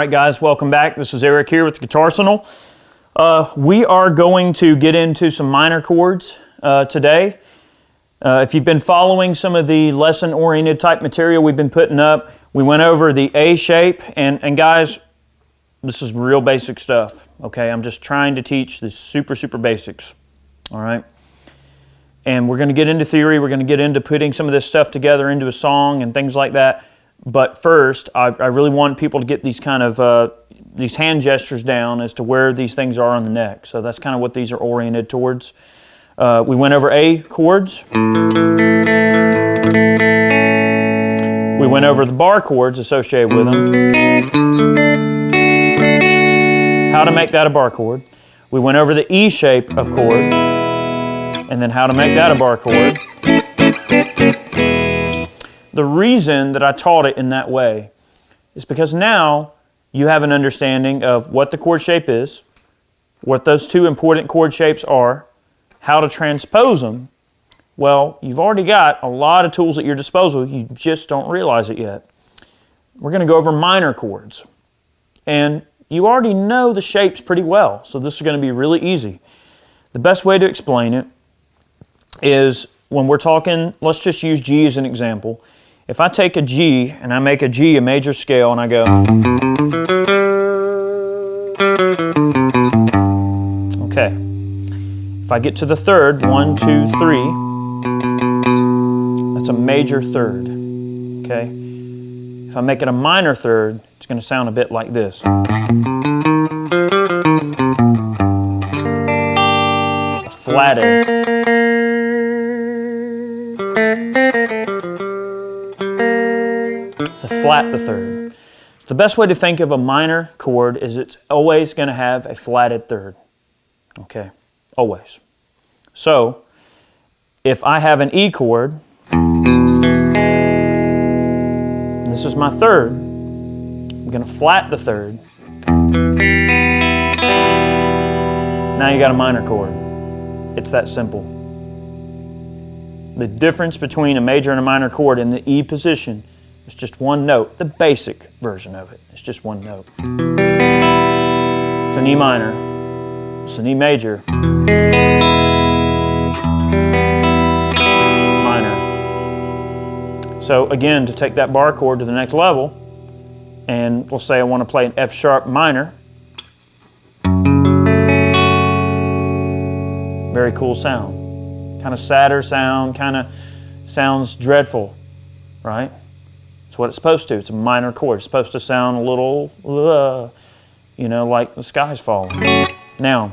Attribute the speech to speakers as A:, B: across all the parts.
A: right, guys, welcome back. This is Eric here with Guitarsenal. We are going to get into some minor chords today. If you've been following some of the lesson-oriented type material we've been putting up, we went over the A shape, and guys, this is real basic stuff, okay? I'm just trying to teach the super basics, all right? And we're going to get into theory, we're going to get into putting some of this stuff together into a song and things like that. But first, I really want people to get these kind of these hand gestures down as to where these things are on the neck. So that's kind of what these are oriented towards. We went over A chords. We went over the bar chords associated with them. How to make that a bar chord. We went over the E shape of chord, and then how to make that a bar chord. The reason that I taught it in that way is because now you have an understanding of what the chord shape is, what those two important chord shapes are, how to transpose them. Well, you've already got a lot of tools at your disposal, you just don't realize it yet. We're going to go over minor chords. And you already know the shapes pretty well, so this is going to be really easy. The best way to explain it is when we're talking, let's just use G as an example. If I take a G and I make a G a major scale and I go, okay. If I get to the third, 1, 2, 3, that's a major third, okay? If I make it a minor third, it's going to sound a bit like this. A flatted. It's a flat the third. So the best way to think of a minor chord is it's always going to have a flatted third. Okay, always. So if I have an E chord, this is my third, I'm going to flat the third. Now you got a minor chord. It's that simple. The difference between a major and a minor chord in the E position is just one note, the basic version of it. It's just one note. It's an E minor, it's an E major, minor. So again, to take that bar chord to the next level, and we'll say I want to play an F sharp minor. Very cool sound. Kind of sadder sound, kind of sounds dreadful, right? It's what it's supposed to. It's a minor chord. It's supposed to sound a little, you know, like the sky's falling. Now,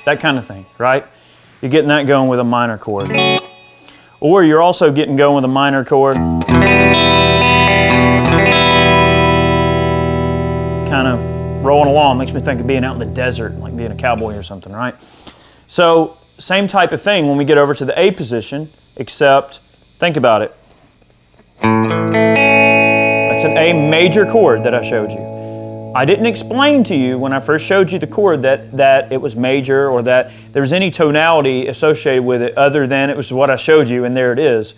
A: that kind of thing, right? You're getting that going with a minor chord. Or you're also getting going with a minor chord, kind of rolling along. Makes me think of being out in the desert, like being a cowboy or something, right? So same type of thing when we get over to the A position, except think about it. That's an A major chord that I showed you. I didn't explain to you when I first showed you the chord that it was major or that there was any tonality associated with it other than it was what I showed you, and there it is.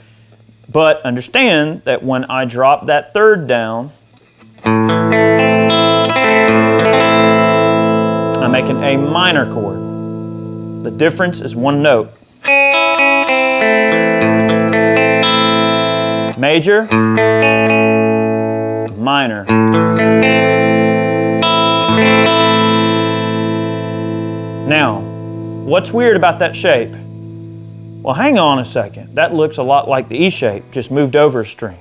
A: But understand that when I drop that third down, I make an A minor chord. The difference is one note. Major, minor. Now, what's weird about that shape? Well, hang on a second. That looks a lot like the E shape, just moved over a string.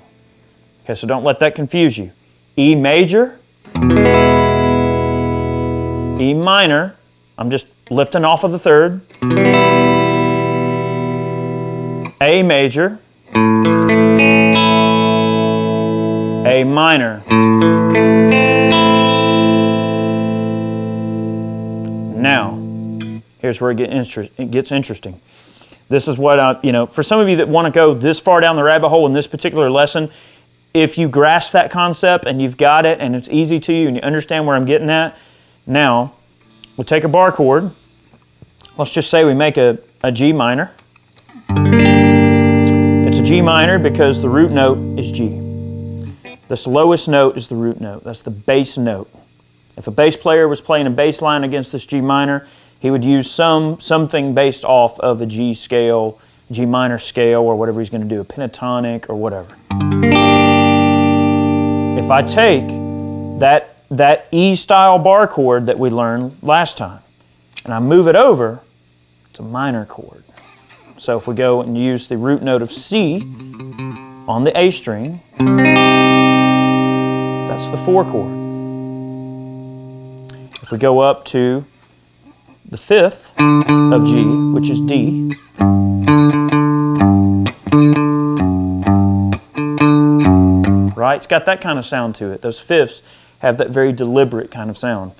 A: Okay, so don't let that confuse you. E major, E minor, I'm just lifting off of the third, A major, A minor. Now, here's where it gets interesting. This is what for some of you that want to go this far down the rabbit hole in this particular lesson, if you grasp that concept and you've got it and it's easy to you and you understand where I'm getting at, now we take a bar chord. Let's just say we make a G minor. It's a G minor because the root note is G. This lowest note is the root note. That's the bass note. If a bass player was playing a bass line against this G minor, he would use something based off of a G scale, G minor scale, or whatever he's going to do, a pentatonic or whatever. If I take that E style bar chord that we learned last time and I move it over, it's a minor chord. So if we go and use the root note of C on the A string, that's the 4 chord. If we go up to the 5th of G, which is D, right? It's got that kind of sound to it. Those fifths have that very deliberate kind of sound.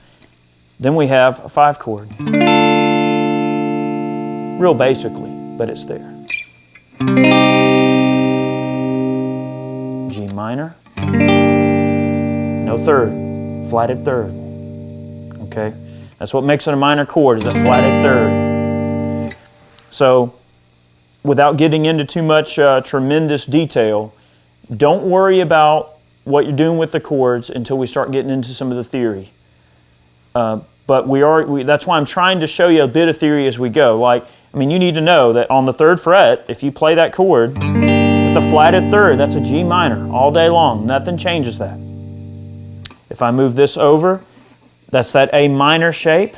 A: Then we have a 5 chord. Real basically, but it's there. G minor, no third, flatted third. Okay, that's what makes it a minor chord, is that flatted third. So, without getting into too much tremendous detail, don't worry about what you're doing with the chords until we start getting into some of the theory. But that's why I'm trying to show you a bit of theory as we go. Like, I mean, you need to know that on the 3rd fret, if you play that chord with the flatted third, that's a G minor all day long. Nothing changes that. If I move this over, that's that A minor shape.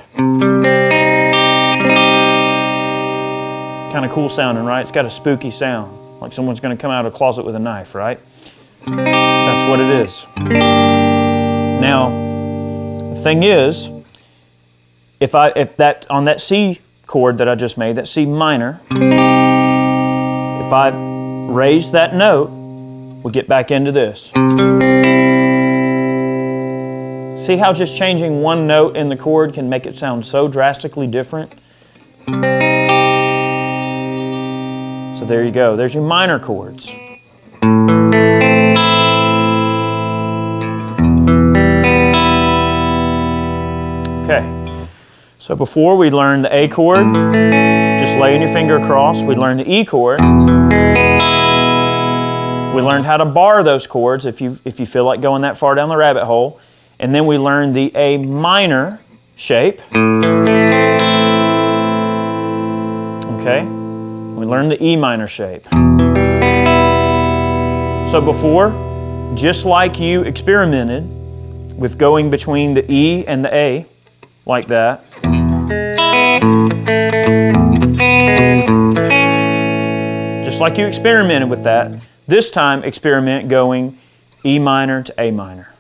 A: Kind of cool sounding, right? It's got a spooky sound, like someone's going to come out of a closet with a knife, right? That's what it is. Now, the thing is, if on that C chord that I just made, that C minor, if I raise that note, we get back into this. See how just changing one note in the chord can make it sound so drastically different? So there you go. There's your minor chords. Okay. So before we learned the A chord, just laying your finger across. We learned the E chord. We learned how to bar those chords if you feel like going that far down the rabbit hole. And then we learned the A minor shape. Okay? We learned the E minor shape. So before, just like you experimented with going between the E and the A, like that, just like you experimented with that, this time experiment going E minor to A minor.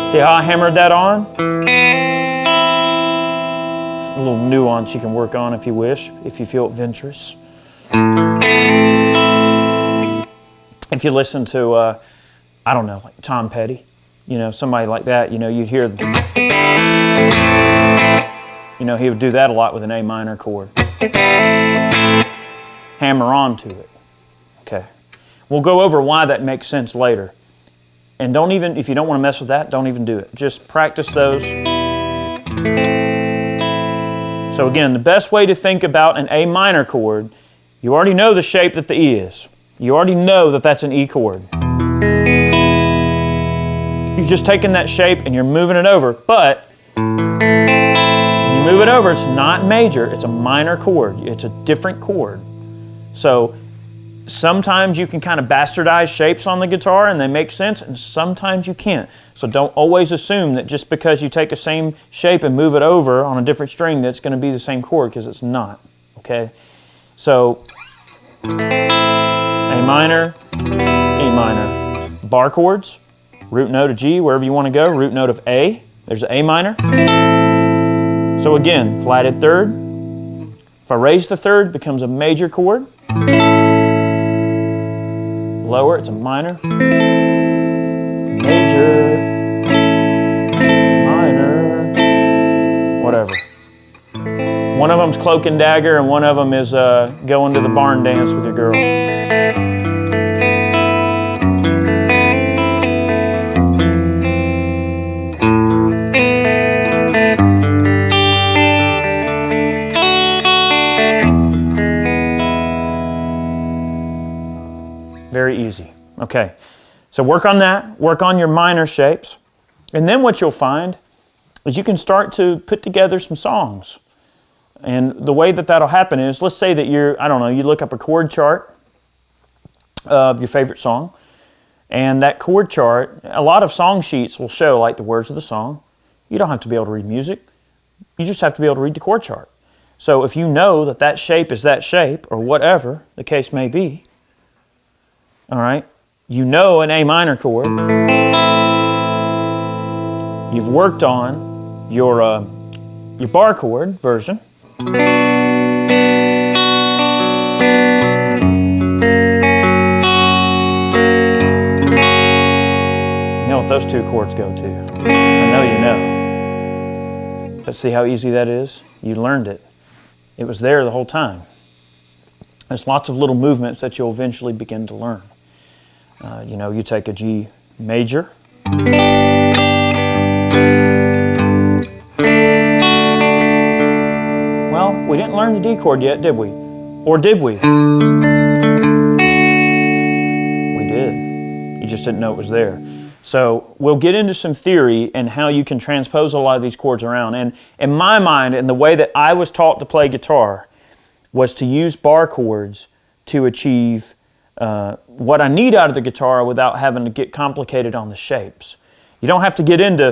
A: See how I hammered that on? It's a little nuance you can work on if you wish, if you feel adventurous. If you listen to, I don't know, like Tom Petty, somebody like that, you'd hear, he would do that a lot with an A minor chord. Hammer on to it. Okay. We'll go over why that makes sense later. And don't even, if you don't want to mess with that, don't even do it. Just practice those. So again, the best way to think about an A minor chord, you already know the shape that the E is. You already know that that's an E chord. You've just taken that shape and you're moving it over, but when you move it over, it's not major, it's a minor chord. It's a different chord. So sometimes you can kind of bastardize shapes on the guitar and they make sense, and sometimes you can't. So don't always assume that just because you take the same shape and move it over on a different string that it's going to be the same chord, because it's not. Okay? So A minor, E minor. Bar chords, root note of G, wherever you want to go, root note of A. There's the A minor. So again, flatted third. If I raise the third, it becomes a major chord. Lower, it's a minor. Major, minor. One of them's Cloak and Dagger, and one of them is going to the barn dance with your girl. Very easy. Okay, so work on that, work on your minor shapes, and then what you'll find is you can start to put together some songs. And the way that that'll happen is, let's say that you look up a chord chart of your favorite song, and that chord chart, a lot of song sheets will show like the words of the song. You don't have to be able to read music, you just have to be able to read the chord chart. So if you know that that shape is that shape, or whatever the case may be, all right, you know an A minor chord. You've worked on your bar chord version. You know what those two chords go to. I know you know. But see how easy that is? You learned it. It was there the whole time. There's lots of little movements that you'll eventually begin to learn. You take a G major. Well, we didn't learn the D chord yet, did we? Or did we? We did. You just didn't know it was there. So we'll get into some theory and how you can transpose a lot of these chords around. And in my mind, and the way that I was taught to play guitar, was to use bar chords to achieve what I need out of the guitar without having to get complicated on the shapes. You don't have to get into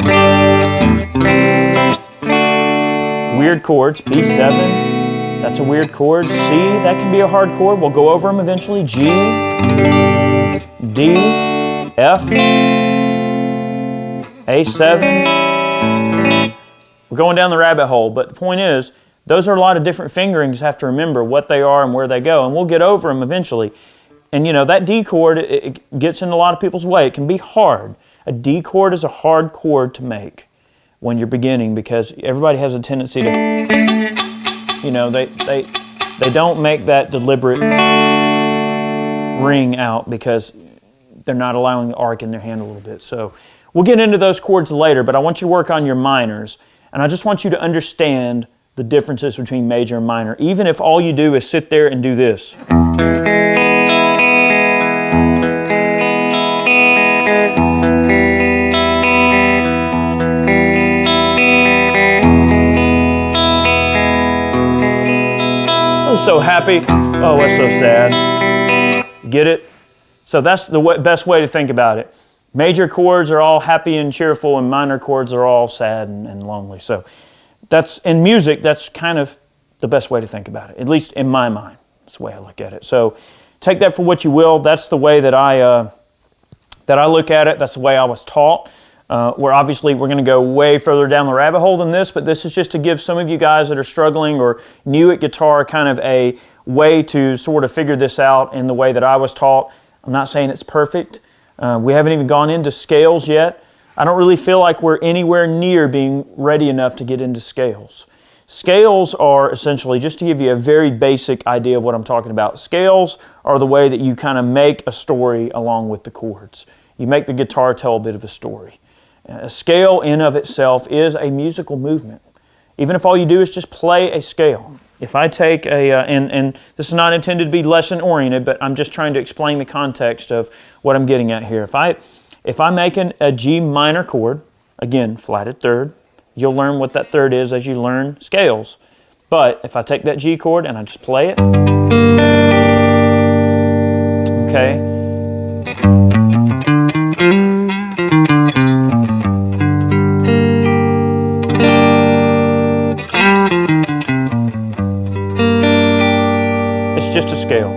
A: weird chords. B7, that's a weird chord. C, that can be a hard chord. We'll go over them eventually. G, D, F, A7. We're going down the rabbit hole, but the point is, those are a lot of different fingerings. You have to remember what they are and where they go, and we'll get over them eventually. And that D chord, it gets in a lot of people's way. It can be hard. A D chord is a hard chord to make when you're beginning, because everybody has a tendency to, they don't make that deliberate ring out because they're not allowing the arc in their hand a little bit. So we'll get into those chords later, but I want you to work on your minors, and I just want you to understand the differences between major and minor, even if all you do is sit there and do this. I was so happy. Oh, that's so sad. Get it? So that's the best way to think about it. Major chords are all happy and cheerful, and minor chords are all sad and lonely. So that's, in music, that's kind of the best way to think about it, at least in my mind. That's the way I look at it. So take that for what you will. That's the way that I look at it. That's the way I was taught. We're going to go way further down the rabbit hole than this, but this is just to give some of you guys that are struggling or new at guitar kind of a way to sort of figure this out in the way that I was taught. I'm not saying it's perfect. We haven't even gone into scales yet. I don't really feel like we're anywhere near being ready enough to get into scales. Scales are essentially, just to give you a very basic idea of what I'm talking about, scales are the way that you kind of make a story along with the chords. You make the guitar tell a bit of a story. A scale in of itself is a musical movement. Even if all you do is just play a scale. If I take and this is not intended to be lesson oriented, but I'm just trying to explain the context of what I'm getting at here. If I make a G minor chord, again, flatted third, you'll learn what that third is as you learn scales. But if I take that G chord and I just play it, okay, it's just a scale.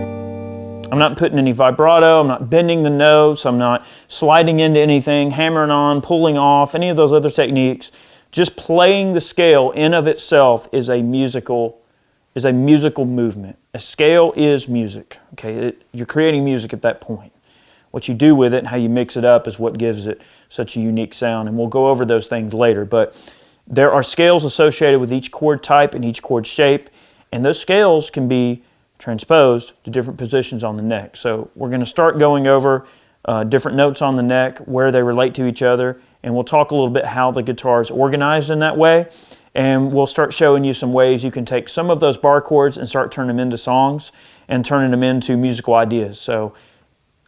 A: I'm not putting any vibrato, I'm not bending the notes, I'm not sliding into anything, hammering on, pulling off, any of those other techniques. Just playing the scale in of itself is a musical movement. A scale is music. Okay, you're creating music at that point. What you do with it and how you mix it up is what gives it such a unique sound, and we'll go over those things later. But There are scales associated with each chord type and each chord shape, and those scales can be transposed to different positions on the neck. So we're going to start going over different notes on the neck, where they relate to each other, and we'll talk a little bit how the guitar is organized in that way, and we'll start showing you some ways you can take some of those bar chords and start turning them into songs and turning them into musical ideas. So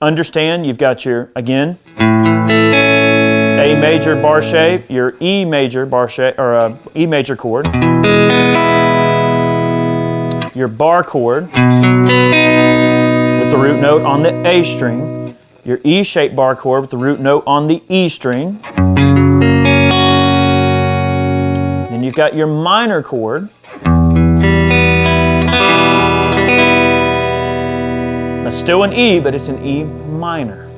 A: understand, you've got your, again, A major bar shape, your E major bar shape, or E major chord, your bar chord with the root note on the A string, your E-shaped bar chord with the root note on the E string. Then you've got your minor chord. That's still an E, but it's an E minor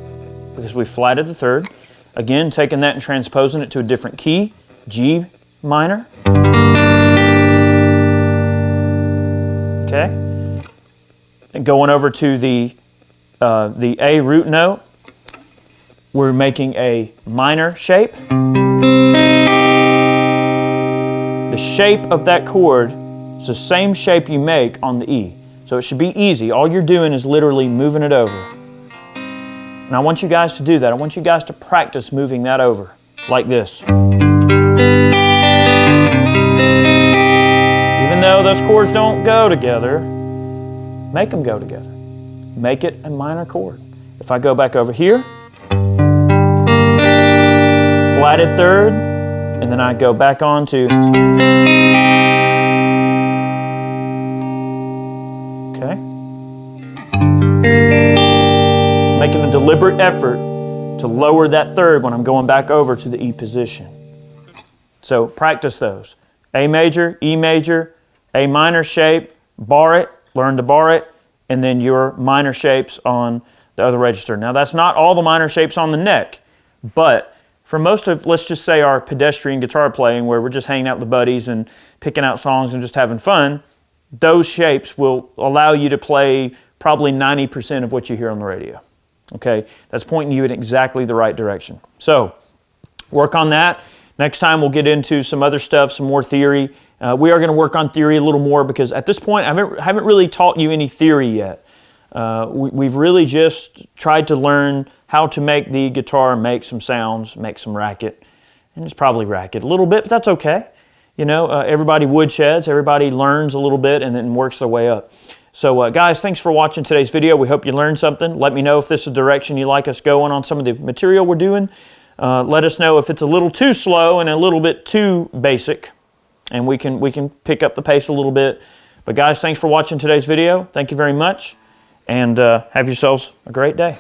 A: because we flatted the third. Again, taking that and transposing it to a different key, G minor. Okay, and going over to the A root note, we're making a minor shape. The shape of that chord is the same shape you make on the E, so it should be easy. All you're doing is literally moving it over. And I want you guys to do that. I want you guys to practice moving that over, like this. Even though those chords don't go together, make them go together. Make it a minor chord. If I go back over here, flatted third, and then I go back on to, okay? Making a deliberate effort to lower that third when I'm going back over to the E position. So practice those. A major, E major, A minor shape, bar it, learn to bar it, and then your minor shapes on the other register. Now that's not all the minor shapes on the neck, but for most of, let's just say, our pedestrian guitar playing where we're just hanging out with the buddies and picking out songs and just having fun, those shapes will allow you to play probably 90% of what you hear on the radio. Okay, that's pointing you in exactly the right direction. So work on that. Next time we'll get into some other stuff, some more theory. We are going to work on theory a little more because at this point I haven't really taught you any theory yet. We've really just tried to learn how to make the guitar make some sounds, make some racket. And it's probably racket a little bit, but that's okay. You know, everybody woodsheds, everybody learns a little bit and then works their way up. So guys, thanks for watching today's video. We hope you learned something. Let me know if this is the direction you like us going on some of the material we're doing. Let us know if it's a little too slow and a little bit too basic, and we can pick up the pace a little bit. But guys, thanks for watching today's video. Thank you very much, and have yourselves a great day.